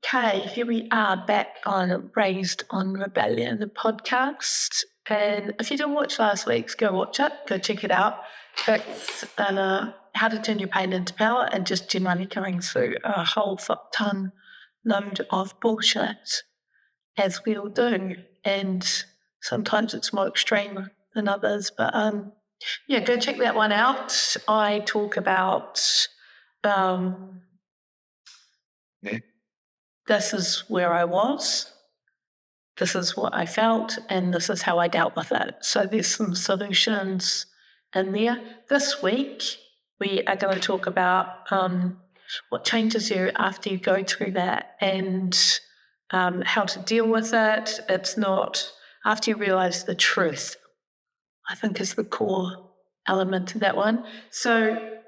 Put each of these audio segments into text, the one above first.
Okay, here we are back on Raised on Rebellion, the podcast. And if you didn't watch last week's, go watch it, go check it out. It's how to turn your pain into power and just generally going through a whole fuck ton load of bullshit, as we all do. And sometimes it's more extreme than others. But go check that one out. I talk about this is where I was, this is what I felt, and this is how I dealt with it. So there's some solutions in there. This week, we are going to talk about what changes you after you go through that and how to deal with it. It's not after you realise the truth, I think is the core element of that one. So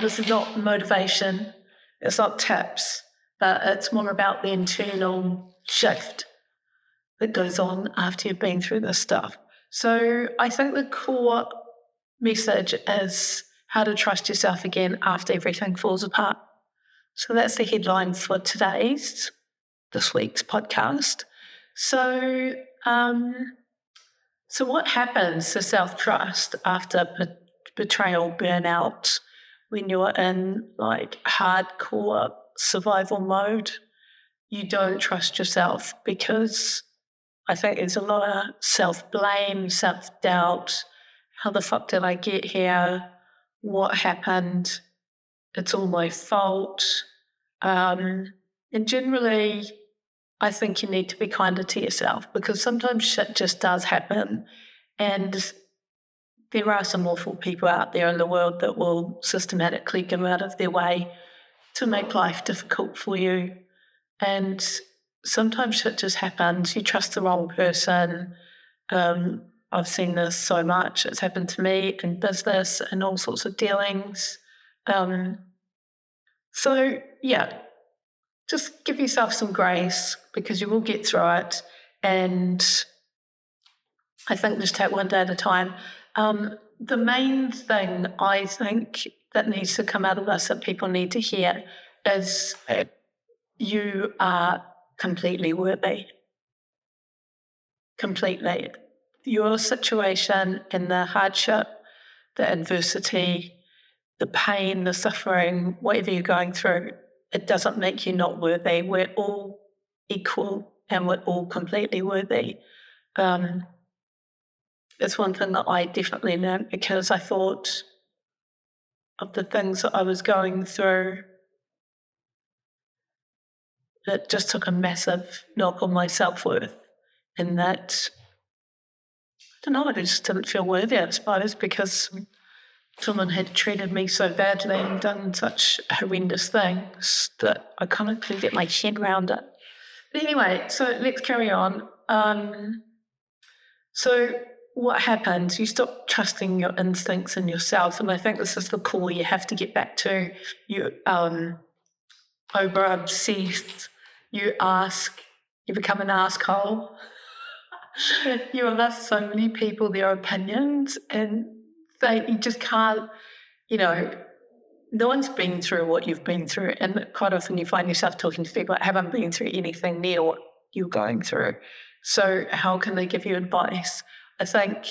this is not motivation, it's not tips, but it's more about the internal shift that goes on after you've been through this stuff. So I think the core message is how to trust yourself again after everything falls apart. So that's the headline for this week's podcast. So what happens to self-trust after betrayal, burnout, when you're in like hardcore survival mode? You don't trust yourself because I think there's a lot of self-blame, self-doubt. How the fuck did I get here? What happened? It's all my fault. And generally, I think you need to be kinder to yourself because sometimes shit just does happen, and there are some awful people out there in the world that will systematically go out of their way to make life difficult for you. And sometimes shit just happens. You trust the wrong person. I've seen this so much. It's happened to me in business and all sorts of dealings. Just give yourself some grace because you will get through it. And I think just take one day at a time. The main thing I think that needs to come out of this that people need to hear is you are completely worthy. Completely. Your situation and the hardship, the adversity, the pain, the suffering, whatever you're going through, it doesn't make you not worthy. We're all equal and we're all completely worthy. It's one thing that I definitely learned because I thought of the things that I was going through. It just took a massive knock on my self-worth in that, I don't know, I just didn't feel worthy, I suppose, because someone had treated me so badly and done such horrendous things that I kind of couldn't get my head around it. But anyway, so let's carry on. So what happens? You stop trusting your instincts and yourself, and I think this is the core you have to get back to. You over-obsessed, you become an asshole. You ask so many people their opinions and you just can't, no one's been through what you've been through, and quite often you find yourself talking to people that haven't been through anything near what you're going through. So how can they give you advice? I think,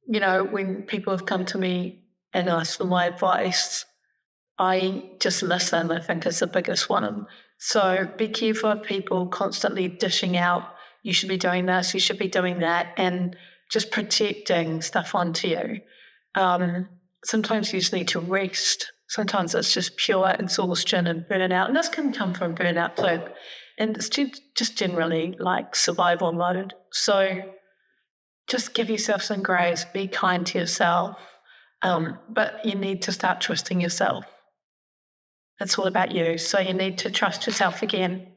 when people have come to me and asked for my advice, I just listen, I think is the biggest one. So be careful of people constantly dishing out, you should be doing this, you should be doing that, and just projecting stuff onto you. Sometimes you just need to rest. Sometimes it's just pure exhaustion and burnout. And this can come from burnout too. And it's just generally like survival mode. So just give yourself some grace, be kind to yourself. But you need to start trusting yourself. It's all about you. So you need to trust yourself again,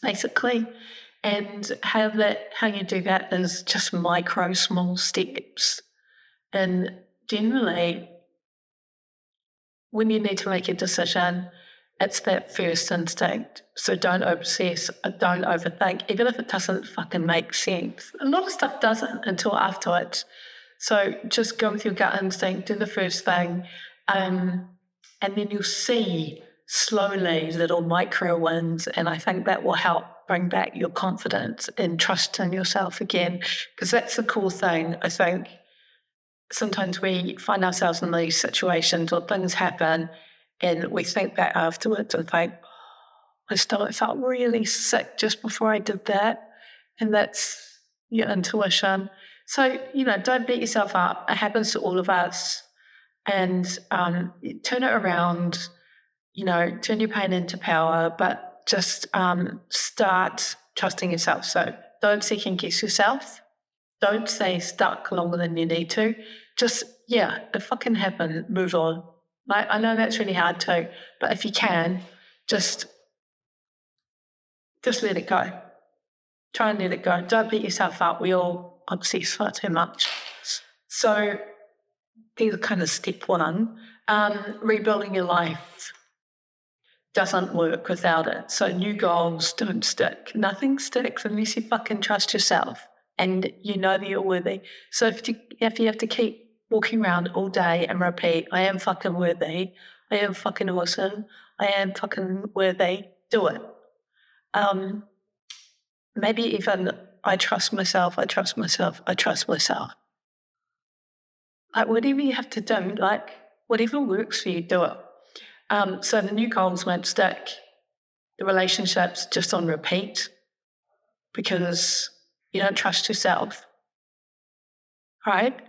basically. And how you do that is just micro, small steps. And generally, when you need to make a decision, it's that first instinct. So don't obsess, don't overthink, even if it doesn't fucking make sense. A lot of stuff doesn't until afterwards. So just go with your gut instinct, do the first thing, and then you'll see slowly little micro wins. And I think that will help bring back your confidence and trust in yourself again. Because that's the cool thing. I think sometimes we find ourselves in these situations or things happen and we think back afterwards and think, my stomach felt really sick just before I did that. And that's your intuition. So, don't beat yourself up. It happens to all of us. And turn it around, turn your pain into power, but just start trusting yourself. So don't second guess yourself. Don't stay stuck longer than you need to. Just, it fucking happened. Move on. Like, I know that's really hard too, but if you can, just let it go. Try and let it go. Don't beat yourself up. We all obsess far too much. So there's kind of step one. Rebuilding your life doesn't work without it. So new goals don't stick. Nothing sticks unless you fucking trust yourself and you know that you're worthy. So if you have to keep walking around all day and repeat, I am fucking worthy, I am fucking awesome, I am fucking worthy, do it. Maybe even I trust myself, I trust myself, I trust myself. Like whatever you have to do, like whatever works for you, do it. So the new goals won't stick. The relationship's just on repeat because you don't trust yourself, right?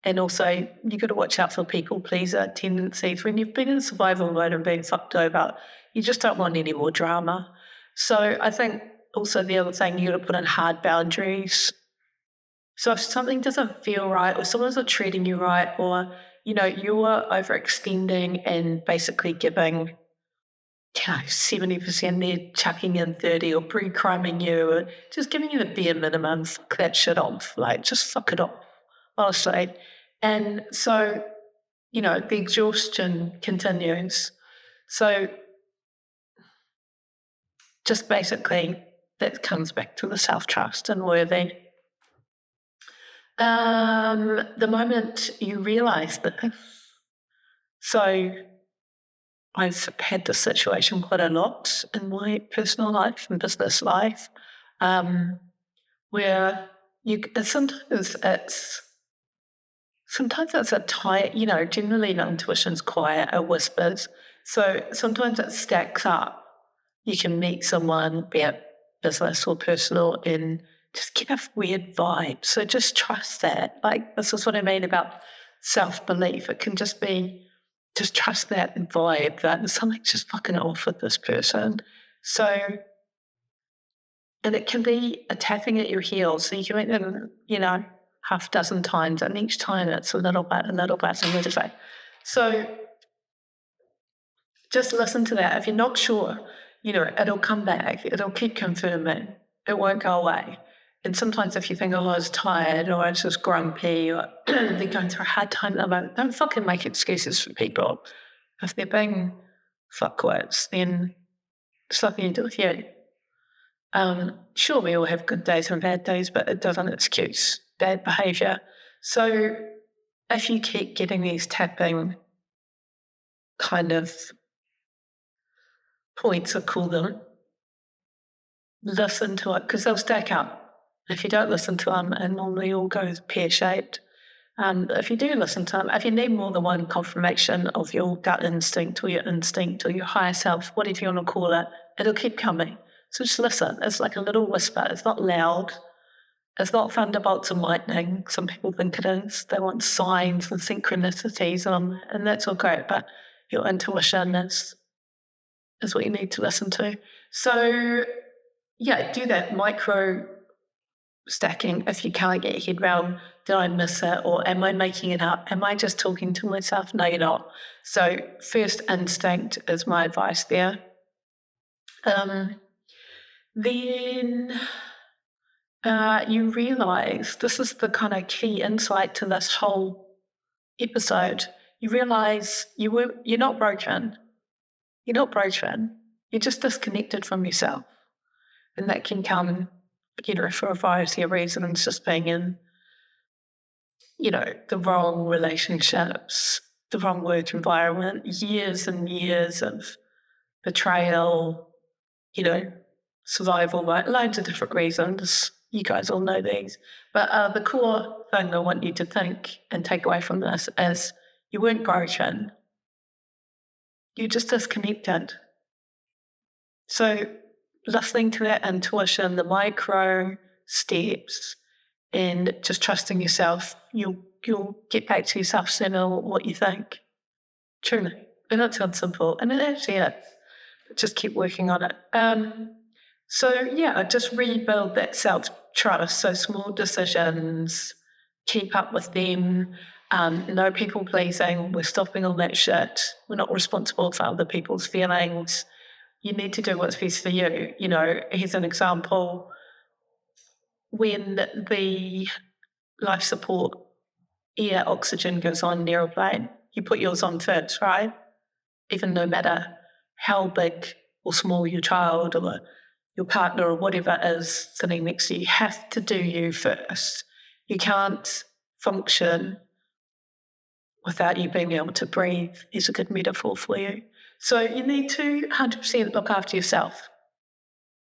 And also you got to watch out for people pleaser tendencies. When you've been in survival mode and been fucked over, you just don't want any more drama. So I think also the other thing, you got to put in hard boundaries. So if something doesn't feel right or someone's not treating you right or, you're overextending and basically giving, 70%, they're chucking in 30 or breadcrumbing you or just giving you the bare minimum, fuck that shit off. Like, just fuck it off, honestly. And so, the exhaustion continues. So just basically that comes back to the self-trust and worthy. The moment you realise this, so I've had this situation quite a lot in my personal life and business life, where sometimes it's a tight, generally the intuition's quiet, it whispers. So sometimes it stacks up. You can meet someone, be it business or personal, and just get a weird vibe. So just trust that. Like, this is what I mean about self-belief. It can just be, just trust that vibe that something's just fucking off with this person. So, and it can be a tapping at your heels. So you can make them, half a dozen times, and each time it's a little bit, a little bit, a little bit. So just listen to that. If you're not sure, it'll come back. It'll keep confirming. It won't go away. And sometimes if you think, I was tired or I was just grumpy or they're going through a hard time at the moment, don't fucking make excuses for people. If they're being fuckwords, then it's nothing to do with you. Sure, we all have good days and bad days, but it doesn't excuse bad behaviour. So if you keep getting these tapping kind of points, I call them, listen to it, because they'll stack up. If you don't listen to them, it normally all goes pear-shaped. If you do listen to them, if you need more than one confirmation of your gut instinct or your higher self, whatever you want to call it, it'll keep coming. So just listen. It's like a little whisper. It's not loud. It's not thunderbolts and lightning. Some people think it is. They want signs and synchronicities, and that's all great. But your intuition is what you need to listen to. So, do that micro stacking. If you can't get your head around, did I miss it? Or am I making it up? Am I just talking to myself? No, you're not. So first instinct is my advice there. Then you realise, this is the kind of key insight to this whole episode, you realise you're not broken. You're not broken. You're just disconnected from yourself. And that can come, for a variety of reasons, just being in, the wrong relationships, the wrong work environment, years and years of betrayal, survival, right? Loads of different reasons. You guys all know these. But the core thing I want you to think and take away from this is you weren't broken. You're just disconnected. So listening to that intuition, the micro steps, and just trusting yourself, you'll get back to yourself sooner what you think. Truly. And that sounds simple. And it actually is. Just keep working on it. Just rebuild that self-trust. So small decisions, keep up with them, no people pleasing. We're stopping all that shit. We're not responsible for other people's feelings. You need to do what's best for you. Here's an example. When the life support air oxygen goes on in the aeroplane, you put yours on first, right? Even no matter how big or small your child or your partner or whatever is sitting next to you, have to do you first. You can't function without you being able to breathe is a good metaphor for you. So you need to 100% look after yourself.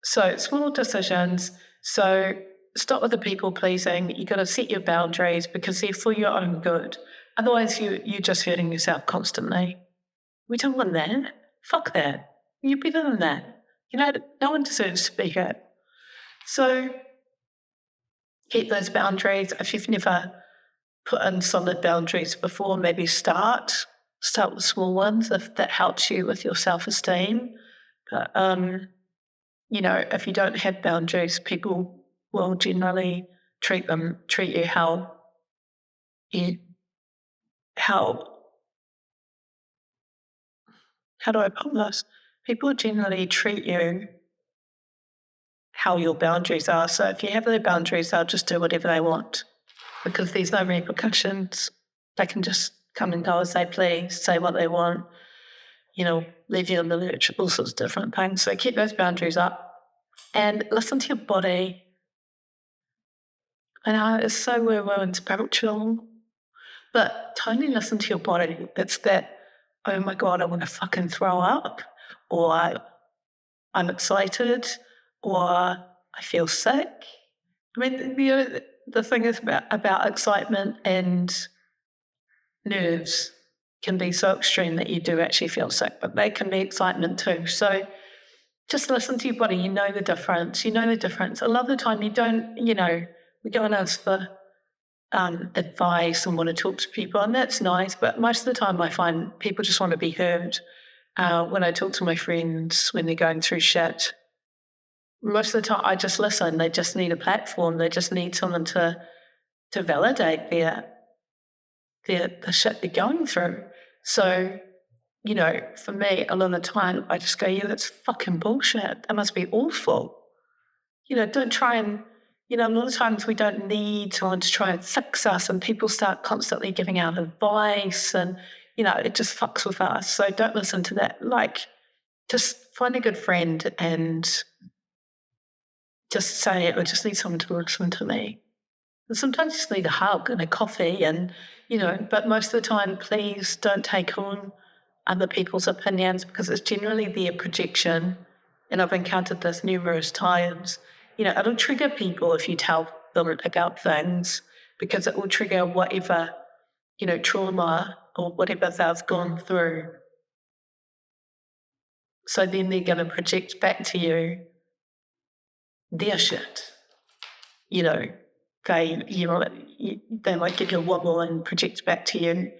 So small decisions. So stop with the people pleasing. You've got to set your boundaries because they're for your own good. Otherwise, you're just hurting yourself constantly. We don't want that. Fuck that. You're better than that. No one deserves to be hurt. So keep those boundaries. If you've never put in solid boundaries before, maybe start with small ones if that helps you with your self-esteem. But, if you don't have boundaries, people will generally treat you how do I put this? People generally treat you how your boundaries are. So if you have their boundaries, they'll just do whatever they want because there's no repercussions. They can just come and go as they please, say what they want, leave you in the lurch, all sorts of different things. So keep those boundaries up and listen to your body. I know it's so woo-woo and spiritual, but totally listen to your body. It's that, oh my God, I want to fucking throw up, or I'm excited, or I feel sick. I mean, the thing is about excitement and nerves can be so extreme that you do actually feel sick, but they can be excitement too. So just listen to your body. You know the difference. A lot of the time you don't, we go and ask for advice and want to talk to people, and that's nice, but most of the time I find people just want to be heard. When I talk to my friends when they're going through shit, most of the time I just listen. They just need a platform. They just need someone to validate the shit they're going through. So, for me, a lot of the time I just go, yeah, that's fucking bullshit. That must be awful. Don't try and, a lot of times we don't need someone to try and fix us, and people start constantly giving out advice and, it just fucks with us. So don't listen to that. Just find a good friend and just say, I just need someone to listen to me. And sometimes you just need a hug and a coffee and, but most of the time, please don't take on other people's opinions because it's generally their projection. And I've encountered this numerous times. It'll trigger people if you tell them about things because it will trigger whatever, trauma or whatever they've gone through. So then they're going to project back to you their shit. They might give you a wobble and project back to you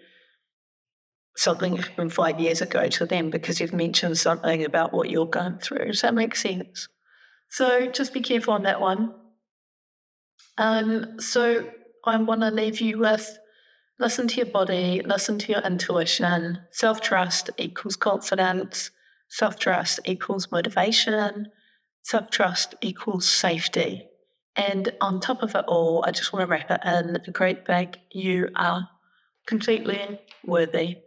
something from 5 years ago to them because you've mentioned something about what you're going through. Does that make sense? So just be careful on that one. So I want to leave you with listen to your body, listen to your intuition. Self-trust equals confidence. Self-trust equals motivation. Self-trust equals safety. And on top of it all, I just want to wrap it in a great big, you are completely worthy.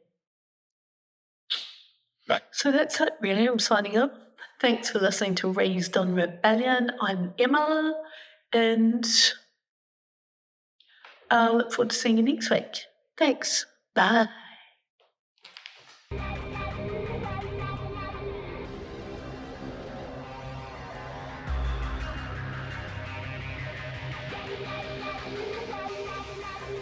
Right. So that's it, really. I'm signing up. Thanks for listening to Raised on Rebellion. I'm Emma, and I look forward to seeing you next week. Thanks. Bye.